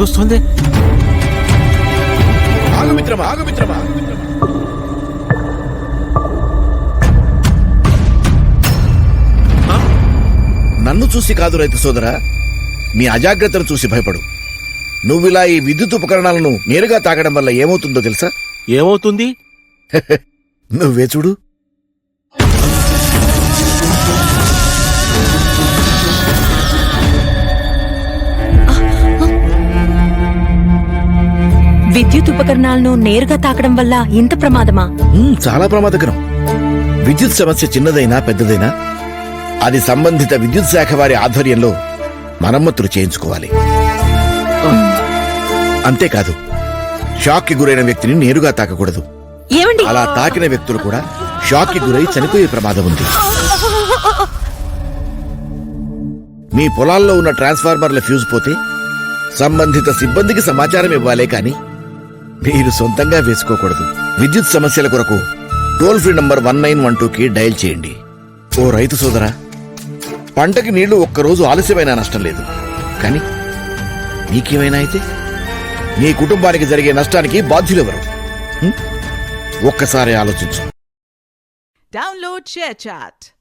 వెలుగొస్తుంది. ఆగు మిత్రమా, ఆగు మిత్రమా. నన్ను చూసి కాదు రైతు సోదరా, నీ అజాగ్రత్తను చూసి భయపడు. నువ్విలా ఈ విద్యుత్ ఉపకరణాలను నేరుగా తాగడం వల్ల ఏమవుతుందో తెలుసా? ఏమవుతుంది? నువ్వే చూడు. విద్యుత్ ఉపకరణాలను నేరుగా తాకడం వల్ల ఇంత ప్రమాదమా? చాలా ప్రమాదకరం. విద్యుత్ సమస్య చిన్నదైనా పెద్దదైనా అది సంబంధిత విద్యుత్ శాఖ వారి ఆధ్వర్యంలో మరమ్మతులు చేయించుకోవాలి. అంతేకాదు, షాక్ కి గురైన వ్యక్తిని నేరుగా తాకకూడదు. ఏమండి, అలా తాకిన వ్యక్తులు కూడా షాక్ కి గురై చనిపోయే ప్రమాదం ఉంది. మీ పొలాల్లో ఉన్న ట్రాన్స్ఫార్మర్ల ఫ్యూజ్ పోతే సంబంధిత సిబ్బందికి సమాచారం ఇవ్వాలే కాని మీరు సొంతంగా వేసుకోకూడదు. విద్యుత్ సమస్యల కొరకు టోల్ ఫ్రీ నంబర్ 1912కి డయల్ చేయండి. ఓ రైతు సోదరా, పంటకి నీళ్లు ఒక్కరోజు ఆలస్యమైనా నష్టం లేదు, కానీ నీకేమైనా అయితే నీ కుటుంబానికి జరిగే నష్టానికి బాధ్యులెవరు? ఒక్కసారి ఆలోచించు. Download ShareChat.